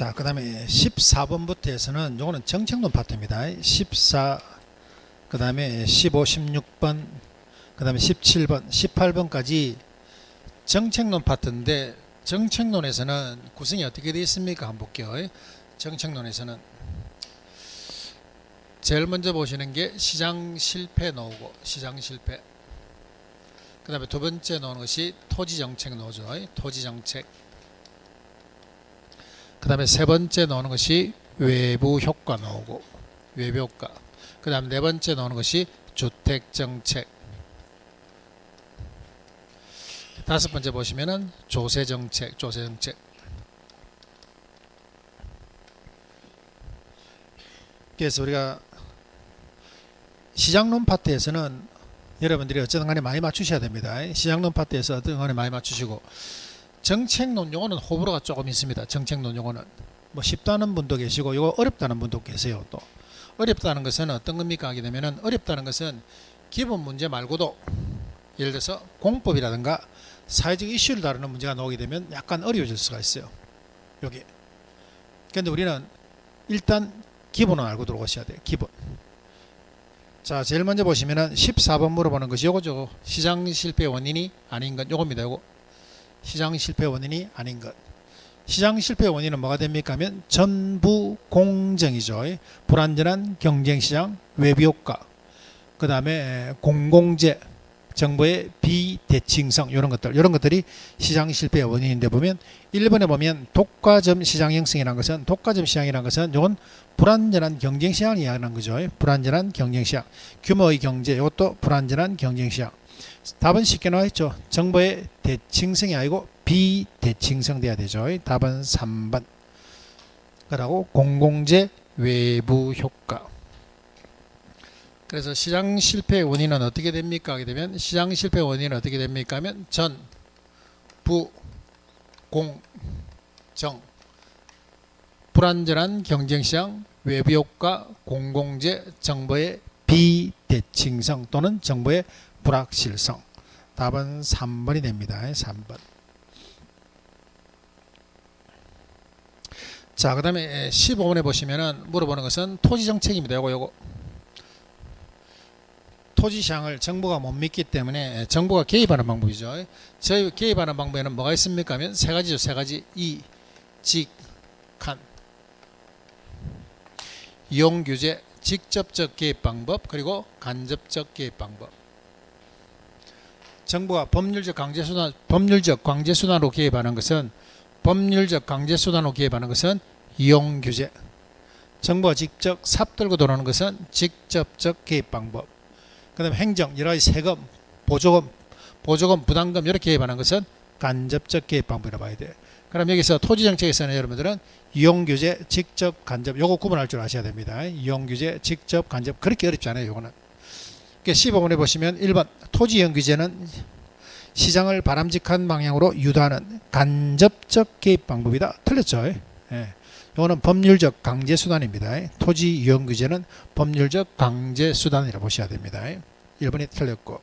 자, 그 다음에 14번부터 해서는 요거는 정책론 파트입니다. 14, 그 다음에 15, 16번, 그 다음에 17번, 18번까지 정책론 파트인데, 정책론에서는 구성이 어떻게 되어 있습니까? 한번 볼게요. 정책론에서는 제일 먼저 보시는 게 시장 실패 나오고, 시장 실패. 그 다음에 두 번째 나오는 것이 토지 정책 나오죠. 토지 정책. 그 다음에 세 번째 나오는 것이 외부 효과 나오고, 외부 효과. 그 다음 네 번째 나오는 것이 주택 정책. 다섯 번째 보시면은 조세 정책, 조세 정책. 그래서 우리가 시장론 파트에서는 여러분들이 어쨌든 간에 많이 맞추셔야 됩니다. 시장론 파트에서 어떤 간에 많이 맞추시고, 정책론 용어는 호불호가 조금 있습니다. 정책론 용어는 뭐 쉽다는 분도 계시고 이거 어렵다는 분도 계세요. 또 어렵다는 것은 어떤 겁니까 하게 되면은, 어렵다는 것은 기본 문제 말고도 예를 들어서 공법이라든가 사회적 이슈를 다루는 문제가 나오게 되면 약간 어려워질 수가 있어요. 여기. 그런데 우리는 일단 기본은 알고 들어오셔야 돼요. 기본. 자, 제일 먼저 보시면은 14번 물어보는 것이 요거죠. 시장 실패 원인이 아닌 것, 요겁니다. 요거. 시장 실패 원인이 아닌 것. 시장 실패 원인은 뭐가 됩니까 하면 전부 공정이죠. 불안전한 경쟁시장, 외부효과, 그 다음에 공공재, 정부의 비대칭성, 이런 것들이 시장 실패의 원인인데, 보면 1번에 보면 독과점 시장 형성이라는 것은, 독과점 시장이라는 것은 이건 불안전한 경쟁시장을 이야기하는 거죠. 불안전한 경쟁시장, 규모의 경제, 이것도 불안전한 경쟁시장. 답은 쉽게 나와 있죠. 정부의 대칭성이 아니고 비대칭성 돼야 되죠. 답은 3번. 그리고 공공재 외부 효과. 그래서 시장 실패의 원인은 어떻게 됩니까 하게 되면, 시장 실패 원인은 어떻게 됩니까 하면 전, 부, 공, 정, 불안전한 경쟁시장, 외부 효과, 공공재, 정부의 비대칭성 또는 정부의 불확실성. 답은 3번이 됩니다. 3번. 자, 그 다음에 15번에 보시면은 물어보는 것은 토지정책입니다. 요거. 토지시장을 정부가 못 믿기 때문에 정부가 개입하는 방법이죠. 저희 개입하는 방법에는 뭐가 있습니까 하면 세 가지죠. 세 가지. 이, 직, 간. 이용규제, 직접적 개입 방법, 그리고 간접적 개입 방법. 정부가 법률적 강제수단으로 개입하는 것은, 이용규제. 정부가 직접 삽 들고 들어오는 것은 직접적 개입 방법. 그 다음에 행정, 여러 가지 세금, 보조금, 부담금 이렇게 개입하는 것은 간접적 개입 방법이라고 봐야 돼요. 그럼 여기서 토지정책에서는 여러분들은 이용규제, 직접, 간접, 요거 구분할 줄 아셔야 됩니다. 이용규제, 직접, 간접, 그렇게 어렵지 않아요. 요거는. 15번에 보시면 1번 토지이용규제는 시장을 바람직한 방향으로 유도하는 간접적 개입 방법이다. 틀렸죠? 예. 이거는 법률적 강제수단입니다. 토지이용규제는 법률적 강제수단이라고 보셔야 됩니다. 1번이 틀렸고.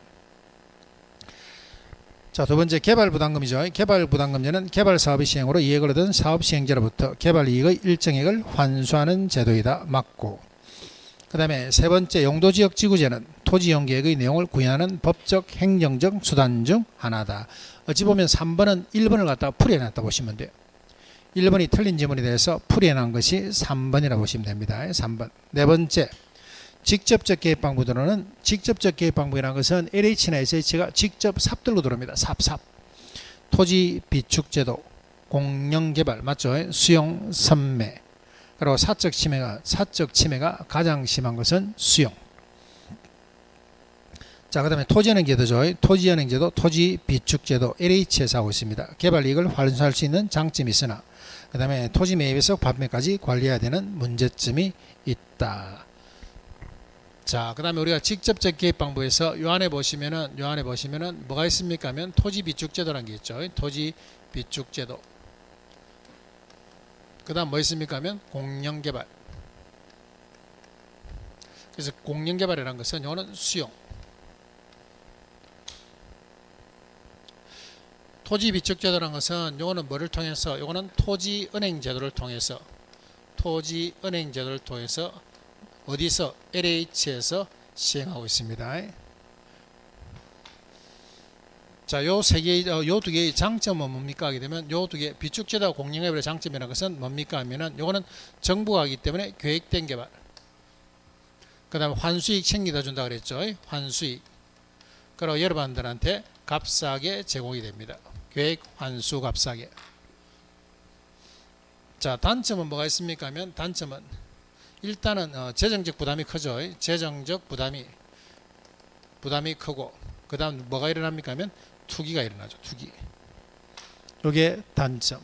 자, 두 번째 개발부담금이죠. 개발부담금제는 개발사업의 시행으로 이익을 얻은 사업시행자로부터 개발이익의 일정액을 환수하는 제도이다. 맞고. 그 다음에 세 번째 용도지역지구제는 토지이용계획의 내용을 구현하는 법적 행정적 수단 중 하나다. 어찌 보면 3번은 1번을 갖다가 풀이해놨다 보시면 돼요. 1번이 틀린 지문에 대해서 풀이해놓은 것이 3번이라고 보시면 됩니다. 3번. 네 번째, 직접적 개입 방법으로는, 직접적 개입 방법이라는 것은 LH나 SH가 직접 삽 들고 들어옵니다. 삽. 토지 비축제도, 공영개발, 맞죠? 수용, 선매. 그리고 사적 침해가 가장 심한 것은 수용. 자, 그 다음에 토지연행제도죠. 토지연행제도, 토지비축제도, LH에서 하고 있습니다. 개발이익을 환수할 수 있는 장점이 있으나, 그 다음에 토지 매입에서 판매까지 관리해야 되는 문제점이 있다. 자, 그 다음에 우리가 직접적 개입 방법에서 요 안에 보시면은 뭐가 있습니까 하면 토지비축제도라는 게 있죠. 토지비축제도. 그 다음 뭐 있습니까 하면 공영개발. 그래서 공영개발이라는 것은 이거는 수용. 토지 비축 제도라는 것은 요거는 뭐를 통해서 요거는 토지 은행 제도를 통해서 어디서 LH에서 시행하고 있습니다. 자, 요 두 개의 장점은 뭡니까 하게 되면 요 두 개 비축 제도와 공영개발의 장점이라는 것은 뭡니까 하면은 요거는 정부가 하기 때문에 계획된 개발. 그다음에 환수익 챙기다 준다 그랬죠. 환수익. 그리고 여러분들한테 값싸게 제공이 됩니다. 계획 환수 값싸게. 자, 단점은 뭐가 있습니까 하면 단점은 일단은 재정적 부담이 크죠. 재정적 부담이 크고 그다음 뭐가 일어납니까 하면 투기가 일어나죠. 투기. 이게 단점.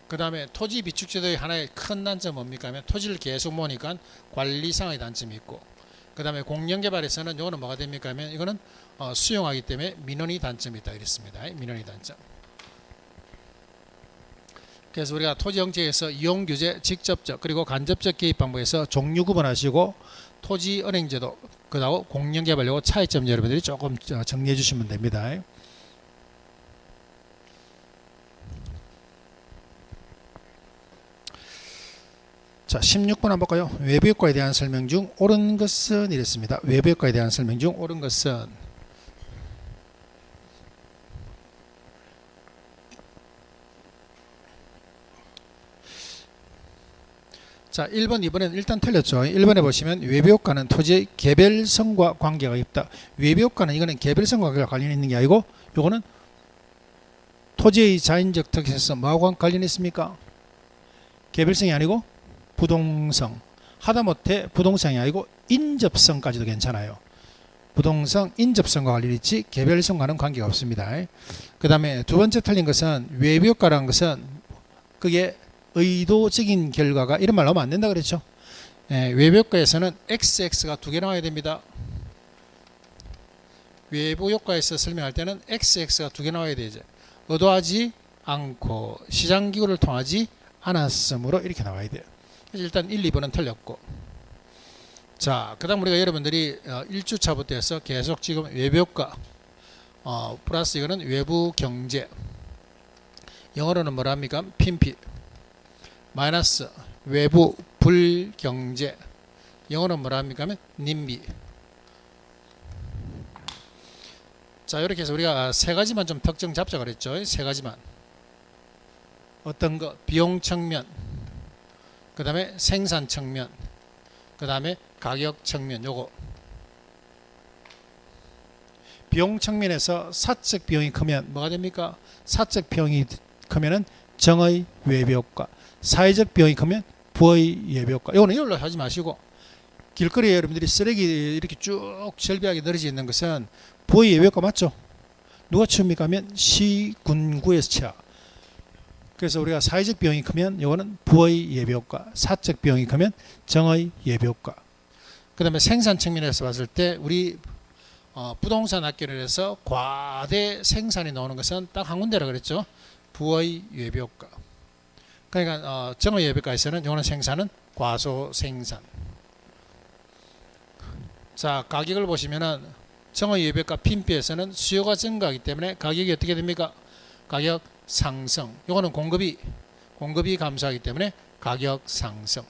그다음에 토지 비축 제도의 하나의 큰 단점은 뭡니까 하면 토지를 계속 모으니까 관리상의 단점이 있고 그다음에 공영개발에서는 이거는 뭐가 됩니까 하면 이거는 수용하기 때문에 민원이 단점이 있다 이랬습니다. 민원이 단점. 그래서 우리가 토지정책에서 이용규제, 직접적 그리고 간접적 개입 방법에서 종류 구분하시고 토지은행제도 그다음 공영개발 요거 차이점 여러분들이 조금 정리해 주시면 됩니다. 자, 16번 한번 볼까요? 외부효과에 대한 설명 중 옳은 것은 이랬습니다. 외부효과에 대한 설명 중 옳은 것은 자, 1번, 2번은 일단 틀렸죠. 1번에 보시면 외부효과는 토지의 개별성과 관계가 있다. 외부효과는 이거는 개별성과 관련이 있는 게 아니고 요거는 토지의 자연적 특성에서 뭐하고 관련이 있습니까? 개별성이 아니고 부동성. 하다못해 부동성이 아니고 인접성까지도 괜찮아요. 부동성, 인접성과 관련이 있지 개별성과는 관계가 없습니다. 그 다음에 두 번째 틀린 것은 외부효과라는 것은 그게 의도적인 결과가 이런 말 나오면 안 된다 그랬죠. 외부효과에서는 XX가 두 개 나와야 됩니다. 외부효과에서 설명할 때는 XX가 두 개 나와야 되죠. 의도하지 않고 시장기구를 통하지 않았으므로 이렇게 나와야 돼요. 일단 1, 2번은 틀렸고 자, 그 다음 우리가 여러분들이 1주차부터 해서 계속 지금 외부효과 플러스 이거는 외부경제 영어로는 뭐라 합니까? 핀피 마이너스 외부 불경제 영어는 뭐라 합니까 하면 님비. 자, 이렇게 해서 우리가 세 가지만 좀 특정 잡자 그랬죠. 세 가지만 어떤 거 비용 측면 그 다음에 생산 측면 그 다음에 가격 측면 요거 비용 측면에서 사적 비용이 크면 뭐가 됩니까? 사적 비용이 크면은 정의 외부효과 사회적 비용이 크면 부의 예비효과. 이거는 이걸로 하지 마시고 길거리에 여러분들이 쓰레기 이렇게 쭉 절비하게 늘어져 있는 것은 부의 예비효과 맞죠? 누가 치웁니까 하면 시군구에서 치워. 그래서 우리가 사회적 비용이 크면 이거는 부의 예비효과 사적 비용이 크면 정의 예비효과. 그 다음에 생산 측면에서 봤을 때 우리 부동산 학교를 해서 과대 생산이 나오는 것은 딱 한 군데라 그랬죠. 부의 예비효과. 그러니까 정의 예비효과에서는 이거는 생산은 과소 생산. 자, 가격을 보시면은 정의 예비효과 핀피에서는 수요가 증가하기 때문에 가격이 어떻게 됩니까? 가격 상승. 이거는 공급이 감소하기 때문에 가격 상승.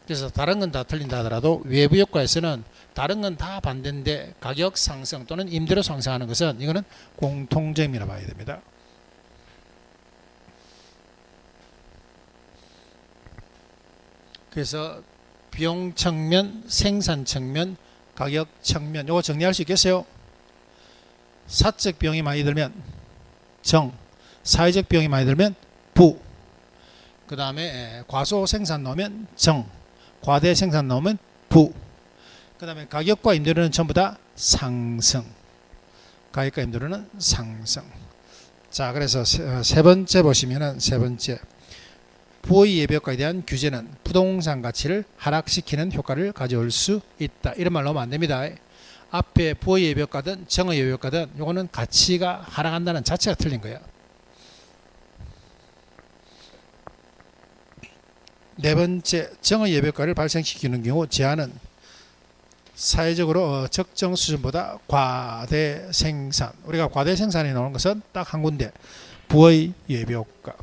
그래서 다른 건 다 틀린다 하더라도 외부 효과에서는 다른 건 다 반대인데 가격 상승 또는 임대료 상승하는 것은 이거는 공통점이라 봐야 됩니다. 그래서 비용 측면, 생산 측면, 가격 측면 이거 정리할 수 있겠어요? 사적 비용이 많이 들면 정, 사회적 비용이 많이 들면 부, 그 다음에 과소 생산 나오면 정, 과대 생산 나오면 부, 그 다음에 가격과 임대료는 전부 다 상승. 가격과 임대료는 상승. 자, 그래서 세 번째 보시면은 세 번째 부의 예비효과에 대한 규제는 부동산 가치를 하락시키는 효과를 가져올 수 있다. 이런 말 넣으면 안 됩니다. 앞에 부의 예비효과든 정의 예비효과든 요거는 가치가 하락한다는 자체가 틀린 거예요. 네 번째 정의 예비효과를 발생시키는 경우 제한은 사회적으로 적정 수준보다 과대 생산. 우리가 과대 생산이 나오는 것은 딱 한 군데. 부의 예비효과.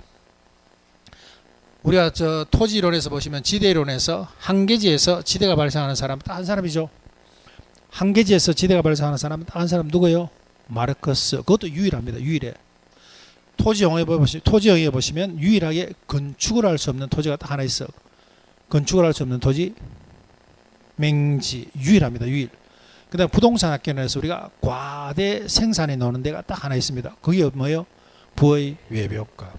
우리가 저 토지이론에서 보시면 지대이론에서 한계지에서 지대가 발생하는 사람은 딱 한 사람이죠. 한계지에서 지대가 발생하는 사람은 딱 한 사람 누구예요? 마르크스. 그것도 유일합니다. 유일해. 토지영역에 보시면 유일하게 건축을 할 수 없는 토지가 딱 하나 있어. 건축을 할 수 없는 토지 맹지. 유일합니다. 유일. 그 다음 부동산 학교에서 우리가 과대 생산이 나오는 데가 딱 하나 있습니다. 그게 뭐예요? 부의 예비효과.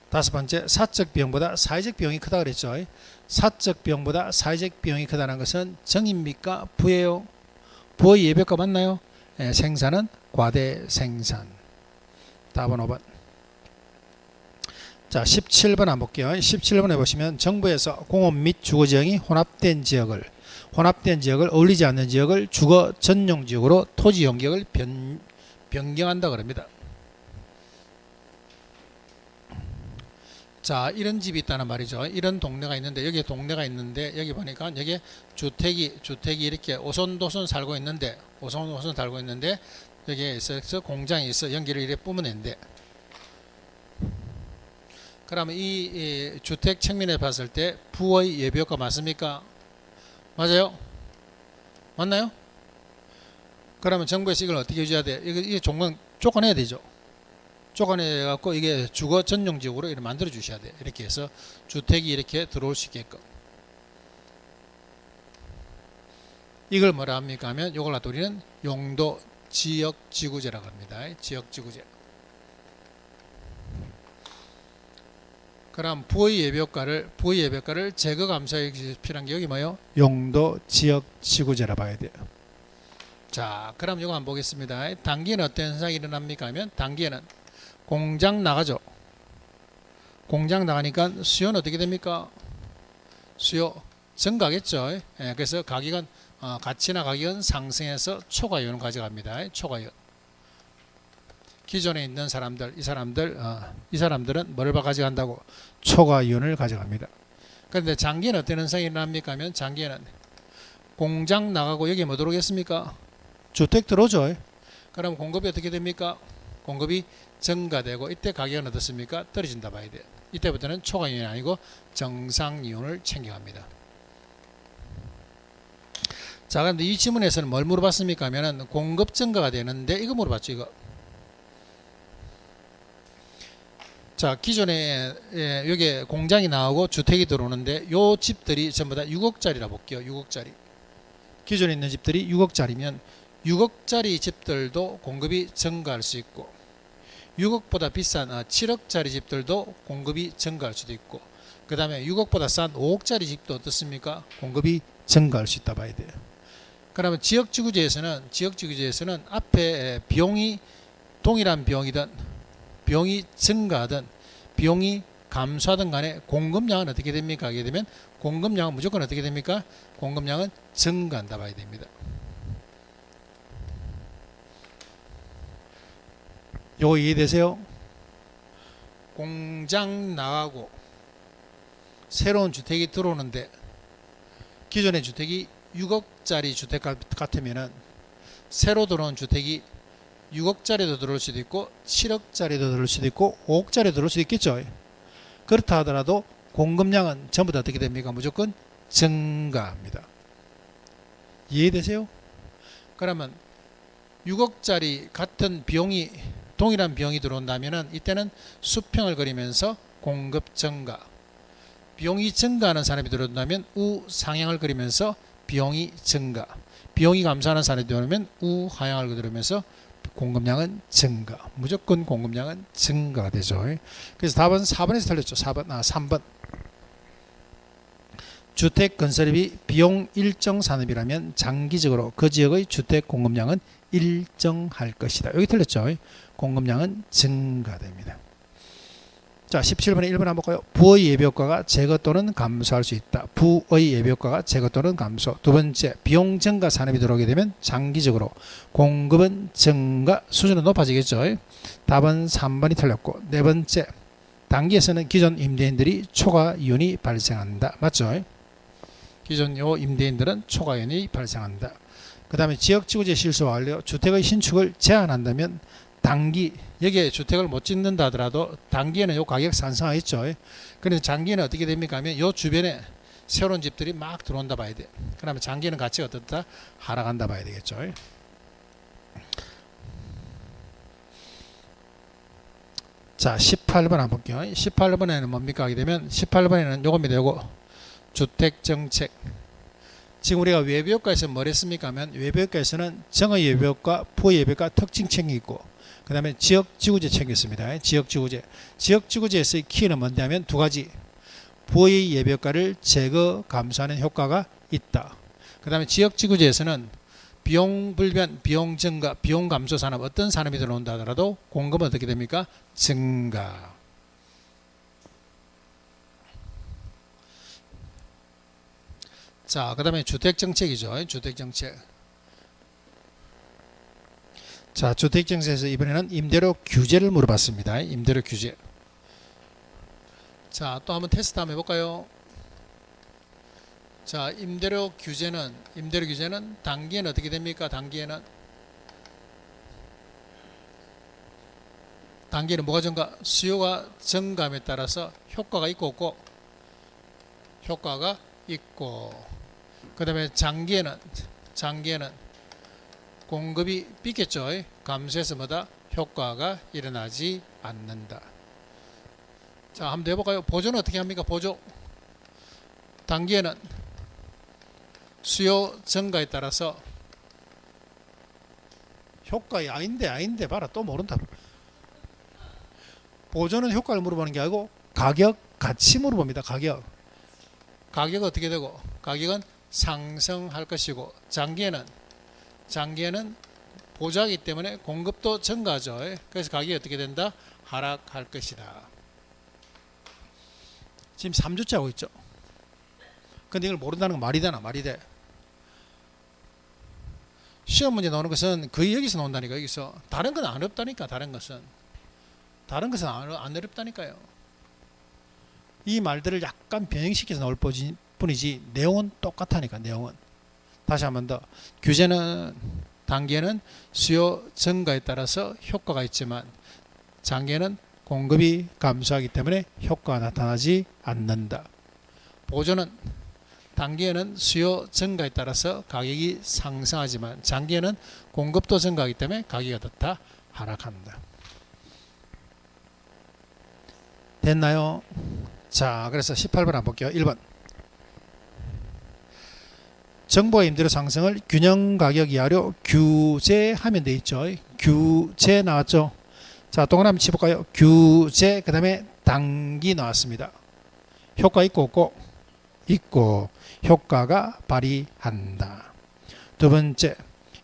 다섯 번째, 사적 비용보다 사회적 비용이 크다 그랬죠. 사적 비용보다 사회적 비용이 크다는 것은 정입니까? 부예요? 부의 예비효과 맞나요? 네, 생산은 과대 생산. 답은 5번. 자, 17번 한번 볼게요. 17번에 보시면 정부에서 공업 및 주거지형이 혼합된 지역을 어울리지 않는 지역을 주거 전용 지역으로 토지 용격을 변경한다 그럽니다. 자, 이런 집이 있다는 말이죠. 이런 동네가 있는데, 여기 동네가 있는데, 여기 보니까 여기 주택이 이렇게 오손도손 살고 있는데, 여기에 있어서 공장이 있어. 연기를 이렇게 뿜어낸대. 그러면 이 주택 측면에 봤을 때 부의 예비효과 맞습니까? 맞아요? 맞나요? 그러면 정부에서 이걸 어떻게 해줘야 돼? 이게 조건해야 되죠. 조건해갖고 이게 주거 전용 지역으로 이렇게 만들어 주셔야 돼. 이렇게 해서 주택이 이렇게 들어올 수 있게끔. 이걸 뭐라 합니까 하면 이걸 갖다 우리는 용도 지역지구제라고 합니다. 지역지구제. 그럼 부의 예비효과를 제거 감소하기 필요한 게 여기 뭐예요? 용도 지역지구제라 봐야 돼요. 자, 그럼 이거 한번 보겠습니다. 단기에는 어떤 현상이 일어납니까 하면 단기에는 공장 나가죠. 공장 나가니까 수요는 어떻게 됩니까? 수요 증가겠죠. 예, 그래서 가격은 가치나 가격은 상승해서 초과이윤을 가져갑니다. 초과이윤. 기존에 있는 사람들, 이 사람들은 뭘 가져간다고? 초과이윤을 가져갑니다. 그런데 장기에는 어떤 현상이 일어납니까 하면 장기에는 공장 나가고 여기에 뭐 들어오겠습니까? 주택 들어오죠. 그럼 공급이 어떻게 됩니까? 공급이 증가되고 이때 가격은 어떻습니까? 떨어진다 봐야 돼요. 이때부터는 초과이윤이 아니고 정상이윤을 챙겨갑니다. 자, 그런데 이 지문에서는 뭘 물어봤습니까 하면은 공급 증가가 되는데 이거 물어봤죠. 이거. 자, 기존에 여기 공장이 나오고 주택이 들어오는데 요 집들이 전부 다 6억짜리라 볼게요. 6억짜리. 기존에 있는 집들이 6억짜리면 6억짜리 집들도 공급이 증가할 수 있고 6억보다 비싼 7억짜리 집들도 공급이 증가할 수도 있고 그 다음에 6억보다 싼 5억짜리 집도 어떻습니까? 공급이 증가할 수 있다 봐야 돼요. 그러면 지역지구제에서는 앞에 비용이 동일한 비용이든 비용이 증가하든 비용이 감소하든 간에 공급량은 어떻게 됩니까? 하게 되면 공급량은 무조건 어떻게 됩니까? 공급량은 증가한다 봐야 됩니다. 요거 이해되세요? 공장 나가고 새로운 주택이 들어오는데 기존의 주택이 6억짜리 주택 같으면은 새로 들어온 주택이 6억짜리도 들어올 수도 있고 7억짜리도 들어올 수도 있고 5억짜리도 들어올 수도 있겠죠. 그렇다 하더라도 공급량은 전부 다 어떻게 됩니까? 무조건 증가합니다. 이해되세요? 그러면 6억짜리 같은 비용이 동일한 비용이 들어온다면은 이때는 수평을 그리면서 공급 증가, 비용이 증가하는 사람이 들어온다면 우상향을 그리면서 비용이 증가, 비용이 감소하는 사람이 들어오면 우하향을 그리면서 공급량은 증가. 무조건 공급량은 증가가 되죠. 그래서 답은 4번에서 틀렸죠. 3번. 주택 건설비 비용 일정 산업이라면 장기적으로 그 지역의 주택 공급량은 일정할 것이다. 여기 틀렸죠. 공급량은 증가됩니다. 자, 17번에 1번 한번 볼까요? 부의 예비효과가 제거 또는 감소할 수 있다. 부의 예비효과가 제거 또는 감소. 두 번째, 비용 증가 산업이 들어오게 되면 장기적으로 공급은 증가, 수준은 높아지겠죠. 답은 3번이 틀렸고, 네 번째, 단기에서는 기존 임대인들이 초과이윤이 발생한다. 맞죠? 기존 요 임대인들은 초과연이 발생한다. 그 다음에 지역지구제 실소 완료, 주택의 신축을 제한한다면 단기, 여기에 주택을 못 짓는다 하더라도 단기에는 요 가격 상승하겠죠. 그런데 장기에는 어떻게 됩니까 하면 요 주변에 새로운 집들이 막 들어온다 봐야 돼. 그러면 장기에는 가치가 어떻다? 하락한다 봐야 되겠죠. 자, 18번 한번 볼게요. 18번에는 뭡니까 하게 되면 18번에는 요겁니다. 요거 주택정책. 지금 우리가 외부효과에서 뭘 했습니까 하면 외부효과에서는 정의 외부효과, 부의 외부효과 특징책이 있고 그 다음에 지역지구제 책이 있습니다. 지역지구제. 지역지구제에서의 키는 뭔데 하면 두 가지. 부의 예비효과를 제거, 감소하는 효과가 있다. 그 다음에 지역지구제에서는 비용 불변, 비용 증가, 비용 감소 산업 어떤 산업이 들어온다 하더라도 공급은 어떻게 됩니까? 증가. 자, 그 다음에 주택정책이죠. 주택정책. 자, 주택정책에서 이번에는 임대료 규제를 물어봤습니다. 임대료 규제. 자, 또 한번 테스트 한번 해볼까요? 자, 임대료 규제는 단기에는 어떻게 됩니까? 단기에는 뭐가 증가? 수요가 증감에 따라서 효과가 있고 없고 효과가 있고 그 다음에 장기에는 공급이 삐겠죠. 감소해서 뭐다? 효과가 일어나지 않는다. 자, 한번 해볼까요? 보조는 어떻게 합니까? 보조. 단기에는 수요 증가에 따라서 효과가 아닌데 봐라 또 모른다. 보조는 효과를 물어보는 게 아니고 가격, 가치 물어봅니다. 가격은 어떻게 되고 가격은 상승할 것이고 장기에는 보조하기 때문에 공급도 증가하죠. 그래서 가격이 어떻게 된다? 하락할 것이다. 지금 3주째 하고 있죠. 근데 이걸 모른다는 건 말이 되나? 말이 돼. 시험 문제 나오는 것은 거의 여기서 나온다니까. 여기서 다른 건 안 어렵다니까. 다른 것은 안 어렵다니까요. 이 말들을 약간 변형시켜서 나올 뿐이지 내용은 똑같다니까. 내용은 다시 한 번 더. 규제는 단기에는 수요 증가에 따라서 효과가 있지만 장기에는 공급이 감소하기 때문에 효과가 나타나지 않는다. 보조는 단기에는 수요 증가에 따라서 가격이 상승하지만 장기에는 공급도 증가하기 때문에 가격이 어떻다? 하락한다. 됐나요? 자, 그래서 18번 한번 볼게요. 1번. 정부의 임대료 상승을 균형 가격 이하로 규제하면 돼 있죠. 규제 나왔죠. 자, 동그라미 치볼까요? 규제, 그 다음에 단기 나왔습니다. 효과 있고 없고? 있고 효과가 발휘한다. 두 번째,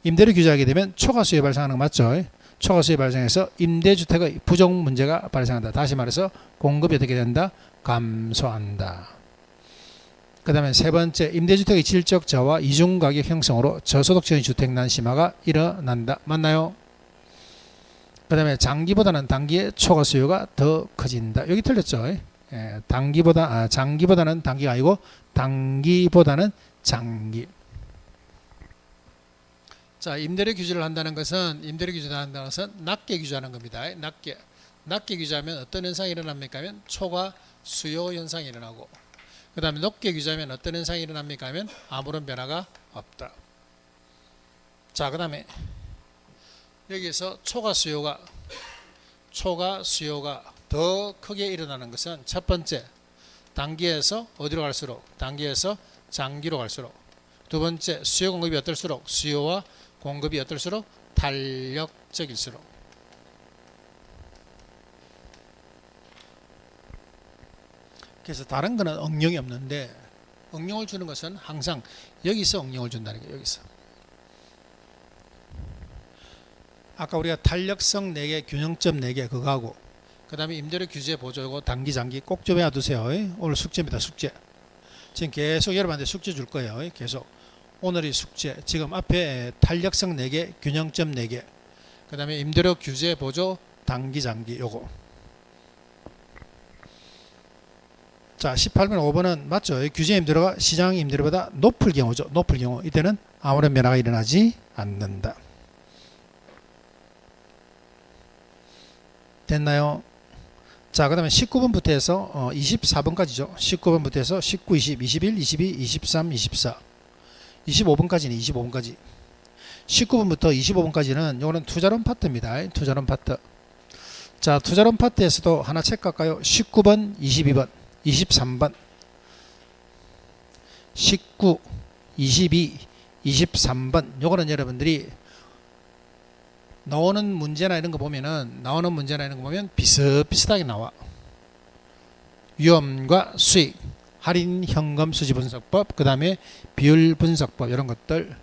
임대료 규제하게 되면 초과 수요 발생하는 거 맞죠? 초과 수요 발생해서 임대주택의 부족 문제가 발생한다. 다시 말해서 공급이 어떻게 된다? 감소한다. 그 다음에 세 번째, 임대주택의 질적 저하, 이중가격 형성으로 저소득층의 주택난 심화가 일어난다. 맞나요? 그 다음에 장기보다는 단기에 초과 수요가 더 커진다. 여기 틀렸죠? 장기보다는 단기가 아니고 단기보다는 장기. 자, 임대료 규제를 한다는 것은 낮게 규제하는 겁니다. 낮게 규제하면 어떤 현상이 일어납니까 하면 초과 수요 현상이 일어나고 그 다음에 높게 규제하면 어떤 현상이 일어납니까 하면 아무런 변화가 없다. 자, 그 다음에 여기서 초과 수요가 더 크게 일어나는 것은 첫 번째, 단기에서 어디로 갈수록? 단기에서 장기로 갈수록. 두 번째, 수요 공급이 어떨수록? 수요와 공급이 어떨수록? 탄력적일수록. 그래서 다른 거는 응용이 없는데 응용을 주는 것은 항상 여기서 응용을 준다는 거예요. 여기서. 아까 우리가 탄력성 4개, 균형점 4개 그거하고 그 다음에 임대료 규제 보조고 단기 장기 꼭 좀 외워두세요. 오늘 숙제입니다. 숙제. 지금 계속 여러분한테 숙제 줄 거예요. 계속. 오늘이 숙제. 지금 앞에 탄력성 4개, 균형점 4개 그 다음에 임대료 규제 보조 단기 장기 요거. 자, 18번 5번은 맞죠? 규제 임대료가 시장 임대료보다 높을 경우죠. 높을 경우 이때는 아무런 변화가 일어나지 않는다. 됐나요? 자, 그 다음에 19번부터 해서 24번까지죠. 19번부터 해서 19, 20, 21, 22, 23, 24 25번까지는 25번까지 19번부터 25번까지는 요거는 투자론 파트입니다. 투자론 파트. 자, 투자론 파트에서도 하나 체크할까요? 19번, 22번, 23번 19, 22, 23번 요거는 여러분들이 나오는 문제나 이런 거 보면 비슷비슷하게 나와. 위험과 수익, 할인 현금 수지 분석법, 그 다음에 비율 분석법 이런 것들,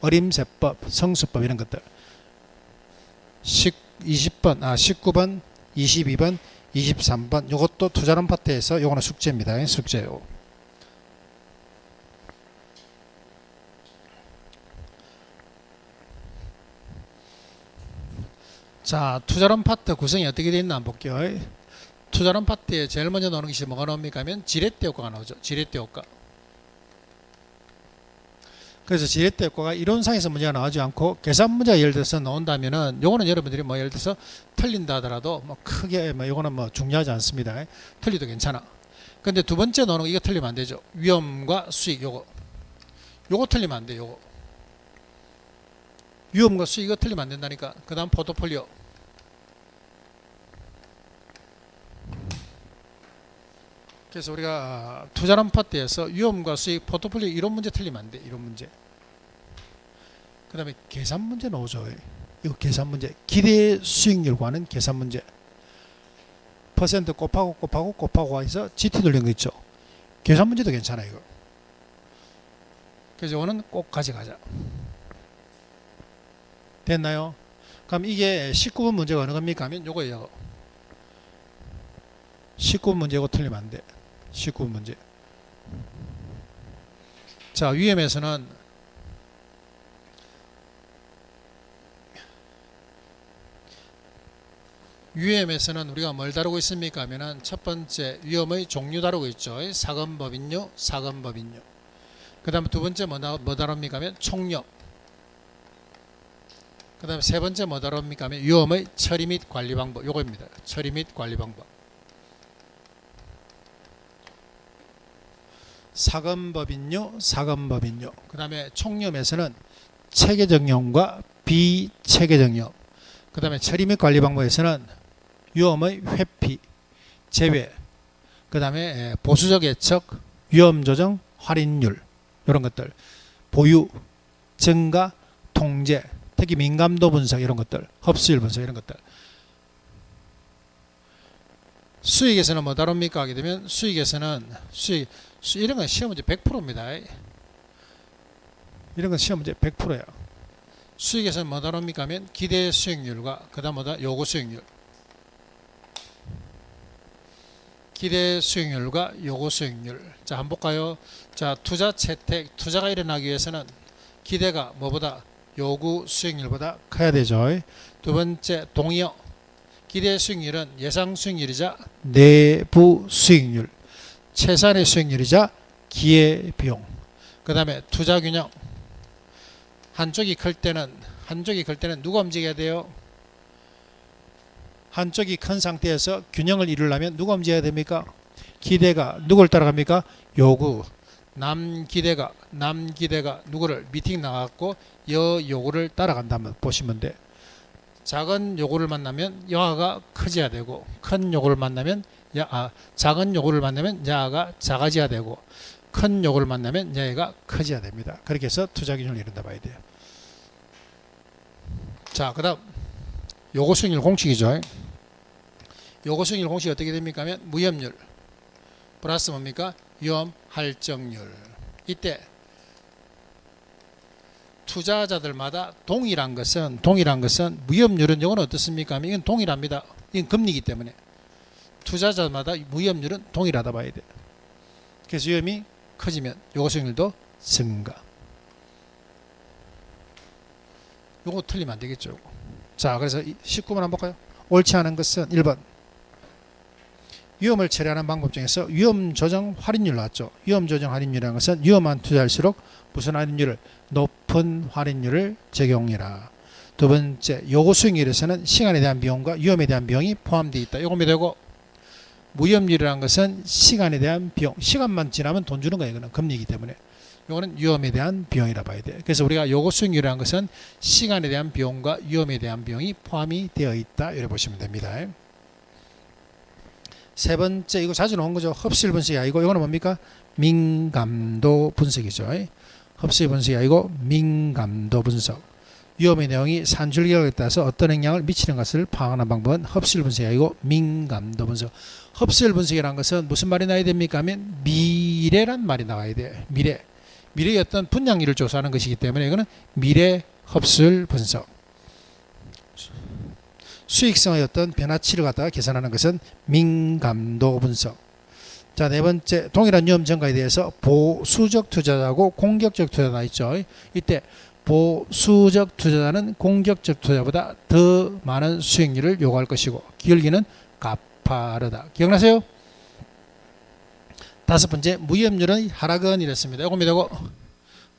어림세법, 성수법 이런 것들. 19번, 22번, 23번 요것도 투자론 파트에서 요거는 숙제입니다. 숙제요. 자, 투자론 파트 구성이 어떻게 되어 있나 한번 볼게요. 투자론 파트에 제일 먼저 나오는 것이 뭐가 나옵니까 하면 지렛대 효과가 나오죠. 지렛대 효과. 그래서 지렛대 효과가 이론상에서 문제가 나오지 않고 계산 문제가 예를 들어서 나온다면은 요거는 여러분들이 뭐 예를 들어서 틀린다 하더라도 뭐 크게 뭐 요거는 뭐 중요하지 않습니다. 틀리도 괜찮아. 근데 두 번째 나오는 거 이거 틀리면 안 되죠. 위험과 수익 요거 틀리면 안 돼. 요거 위험과 수익 이거 틀리면 안 된다니까. 그 다음 포트폴리오. 그래서 우리가 투자론 파트에서 위험과 수익, 포트폴리오 이런 문제 틀리면 안 돼. 이런 문제. 그 다음에 계산 문제 나오죠. 이거 계산 문제. 기대 수익률과 하는 계산 문제. 퍼센트 곱하고 해서 GT 돌린 거 있죠. 계산 문제도 괜찮아 이거. 그래서 이거는 꼭 가져가자. 됐나요? 그럼 이게 19번 문제가 어느 겁니까 하면 요거예요. 19번 문제 이거 틀리면 안 돼. 19번 문제. 자, 위험에서는 우리가 뭘 다루고 있습니까 하면은 첫 번째 위험의 종류 다루고 있죠. 사건법인료, 사건법인료. 그 다음에 두 번째 뭐 다룹니까 하면 총력. 그 다음에 세 번째 뭐 다룹니까 하면 위험의 처리 및 관리 방법. 요거입니다. 처리 및 관리 방법. 사건법인료, 사건법인료. 그 다음에 총념에서는 체계정령과 비체계정령. 그 다음에 처리 및 관리 방법에서는 위험의 회피, 제외. 그 다음에 보수적 예측, 위험 조정, 할인율. 이런 것들. 보유, 증가, 통제. 특히 민감도 분석 이런 것들. 흡수율 분석 이런 것들. 수익에서는 뭐 다룹니까 하게 되면 수익에서는 이런 건 시험 문제 100%입니다. 이런 건 시험 문제 100%야. 수익에서는 뭐 다룹니까 하면 기대 수익률과 그 다음 뭐다 요구 수익률. 기대 수익률과 요구 수익률. 자, 한번 볼까요? 자, 투자 채택, 투자가 일어나기 위해서는 기대가 뭐보다 요구 수익률보다 커야 되죠. 두 번째 동의어. 기대 수익률은 예상 수익률이자 내부 수익률, 최소한의 수익률이자 기회비용. 그 다음에 투자균형. 한쪽이 클 때는 누가 움직여야 돼요? 한쪽이 큰 상태에서 균형을 이루려면 누가 움직여야 됩니까? 기대가 누굴 따라갑니까? 요구. 남기대가 누구를 미팅 나갔고 요구를 따라간다면 보시면 돼. 작은 요구를 만나면 여하가 커져야 되고 큰 요구를 만나면 작은 요구를 만나면 야가 작아져야 되고 큰 요구를 만나면 야가 커져야 됩니다. 그렇게 해서 투자균형을 이룬다 봐야 돼요. 자, 그 다음 요구 수익률 공식이죠. 요구 수익률 공식이 어떻게 됩니까 하면 무위험률 플러스 뭡니까? 위험 할증률. 이때 투자자들마다 동일한 것은 무위험률은 이건 어떻습니까? 이건 동일합니다. 이건 금리이기 때문에 투자자마다 무위험률은 동일하다 봐야 돼. 그래서 위험이 커지면 요구 수익률도 증가. 요거 틀리면 안 되겠죠. 자, 그래서 19번 한번 볼까요? 옳지 않은 것은 1번 위험을 처리하는 방법 중에서 위험 조정 할인율 나왔죠. 위험 조정 할인율이라는 것은 위험한 투자일수록 무슨 할인율을 높은 할인율을 적용해라. 두 번째, 요구 수익률에서는 시간에 대한 비용과 위험에 대한 비용이 포함되어 있다. 요금이 되고, 무위험률이라는 것은 시간에 대한 비용, 시간만 지나면 돈 주는 거예요. 이거는 금리이기 때문에. 이거는 위험에 대한 비용이라 봐야 돼요. 그래서 우리가 요구 수익률이라는 것은 시간에 대한 비용과 위험에 대한 비용이 포함이 되어 있다. 이렇게 보시면 됩니다. 세 번째, 이거 자주 나온 거죠. 흡수율 분석이 아니고 이거는 뭡니까? 민감도 분석이죠. 흡수율 분석이 아니고 민감도 분석. 위험의 내용이 산출기록에 따라서 어떤 영향을 미치는 것을 파악하는 방법은 흡수율 분석이 아니고 민감도 분석. 흡수율 분석이라는 것은 무슨 말이 나와야 됩니까? 하면 미래란 말이 나와야 돼요. 미래의 어떤 분양률을 조사하는 것이기 때문에 이거는 미래 흡수율 분석. 수익성의 어떤 변화치를 갖다가 계산하는 것은 민감도 분석. 자, 네 번째, 동일한 위험 증가에 대해서 보수적 투자자하고 공격적 투자자 있죠. 이때 보수적 투자자는 공격적 투자보다 더 많은 수익률을 요구할 것이고 기울기는 가파르다. 기억나세요? 다섯 번째, 무위험률의 하락은 이랬습니다. 요금이 되고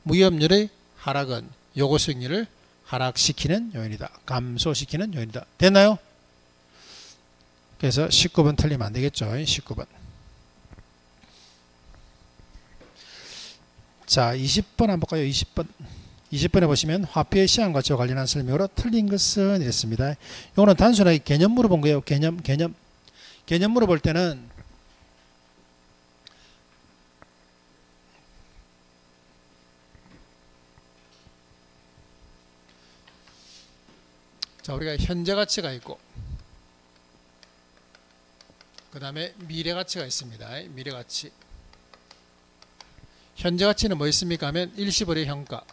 무위험률의 하락은 요구 수익률을 하락시키는 요인이다. 감소시키는 요인이다. 됐나요? 그래서 19번 틀리면 안 되겠죠. 19번. 자, 20번 한번 볼까요? 20번. 20번에 보시면 화폐의 시장 가치와 관련한 설명으로 틀린 것은 이랬습니다. 이거는 단순하게 개념 물어본 거예요. 개념 물어볼 때는 자, 우리가 현재 가치가 있고 그 다음에 미래 가치가 있습니다. 미래 가치. 현재 가치는 뭐 있습니까 하면 일시불의 현가,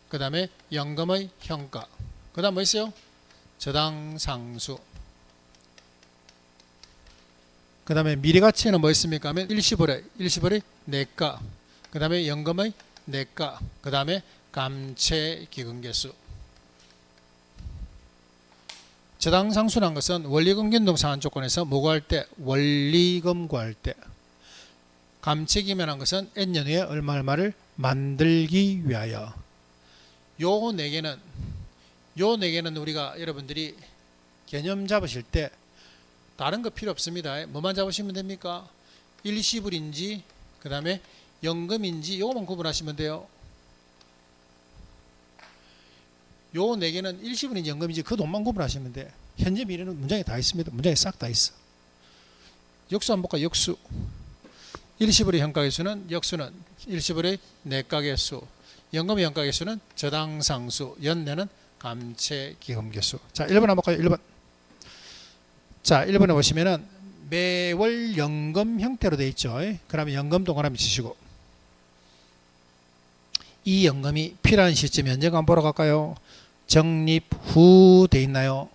그 다음에 연금의 현가, 그 다음 뭐 있어요? 저당 상수. 그 다음에 미래 가치는 뭐 있습니까 하면 일시불의 내가, 그 다음에 연금의 내가, 그 다음에 감채 기금 개수. 저당 상수란 것은 원리금 변동 상한 조건에서 뭐 구할 때? 원리금 구할 때. 감채기면한 것은 N년 후에 얼마를 만들기 위하여. 요 네 개는 우리가 여러분들이 개념 잡으실 때 다른 거 필요 없습니다. 뭐만 잡으시면 됩니까? 일시불인지 그 다음에 연금인지 요거만 구분하시면 돼요. 요 네 개는 일시불인지 연금인지 그 돈만 구분하시면 돼. 현재 미래는 문장에 다 있습니다. 문장에 싹 다 있어. 역수 한번 볼까? 역수. 일시불의 현가계수는 역수는 일시불의 내가계수, 연금의 현가계수는 저당상수, 연내는 감채기금계수. 자, 1번 한번 볼까요? 1번. 자, 1번에 보시면은 매월 연금 형태로 되어 있죠. 그러면 연금 동그라미 치시고 이 연금이 필요한 시점이 언제가 한번 보러 갈까요? 적립 후 돼 있나요?